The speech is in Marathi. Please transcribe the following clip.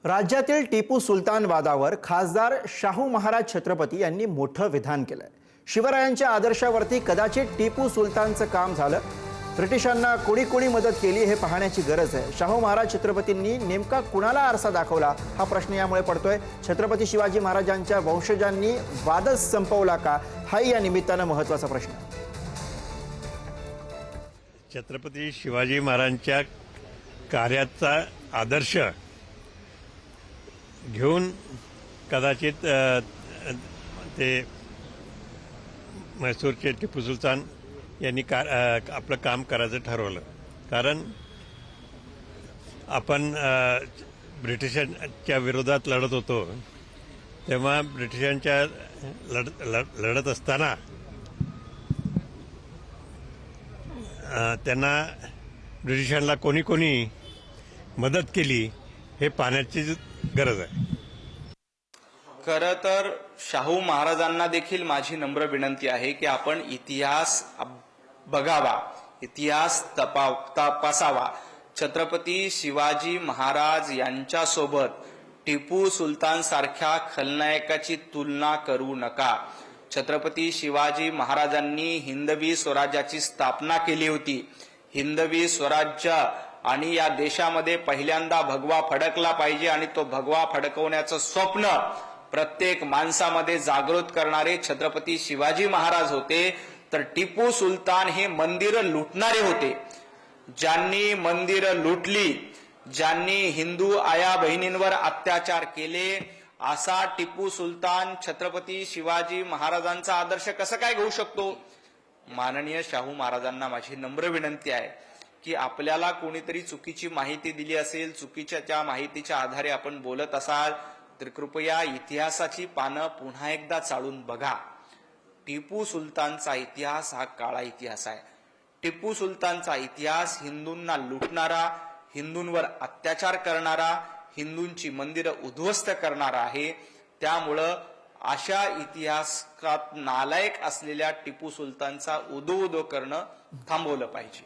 राज्यातील टिपू सुलतान वादावर खासदार शाहू महाराज छत्रपती यांनी मोठं विधान केलंय। शिवरायांच्या आदर्शावरती कदाचित टिपू सुलतानचं काम झालं। ब्रिटिशांना कोणी कोणी मदत केली हे पाहण्याची गरज आहे। शाहू महाराज छत्रपतींनी नेमका कुणाला आरसा दाखवला हा प्रश्न यामुळे पडतोय। छत्रपती शिवाजी महाराजांच्या वंशजांनी वादच संपवला का हाही या निमित्तानं महत्त्वाचा प्रश्न आहे। छत्रपती शिवाजी महाराजांच्या कार्याचा आदर्श घेऊन कदाचित ते म्हैसूरचे टिपू सुलतान यांनी आपलं काम करायचं ठरवलं। कारण आपण ब्रिटिशांच्या विरोधात लढत होतो, तेव्हा ब्रिटिशांच्या लढत असताना त्यांना ब्रिटिशांना कोणी कोणी मदत केली हे पाहण्याची गरज आहे। खरं तर शाहू महाराजांना देखील माझी नम्र विनंती आहे की आपण इतिहास बघावा, इतिहास तपासावा। छत्रपती शिवाजी महाराज यांच्यासोबत टिपू सुलतान सारख्या खलनायकाची तुलना करू नका। छत्रपती शिवाजी महाराजांनी हिंदवी स्वराज्याची स्थापना केली होती। हिंदवी स्वराज्य आणि या देशामध्ये पहिल्यांदा भगवा फडकला पाहिजे आणि तो भगवा फडकवण्याचं स्वप्न प्रत्येक माणसामध्ये जागृत करणारे छत्रपती शिवाजी महाराज होते। तर टिपू सुलतान हे मंदिर लुटणारे होते। ज्यांनी मंदिर लुटली, ज्यांनी हिंदू आया बहिणींवर अत्याचार केले, असा टिपू सुलतान छत्रपती शिवाजी महाराजांचा आदर्श कसं काय घेऊ शकतो? माननीय शाहू महाराजांना माझी नम्र विनंती आहे की आपल्याला कोणीतरी चुकीची माहिती दिली असेल, चुकीच्या त्या माहितीच्या आधारे आपण बोलत असाल तर कृपया इतिहासाची पानं पुन्हा एकदा चाळून बघा। टिपू सुलतानचा इतिहास हा काळा इतिहास आहे। टिपू सुलतानचा इतिहास हिंदूंना लुटणारा, हिंदूंवर अत्याचार करणारा, हिंदूंची मंदिरं उद्ध्वस्त करणारा आहे। त्यामुळं अशा इतिहासात नालायक असलेल्या टिपू सुलतानचा उदो उदो करणं थांबवलं पाहिजे।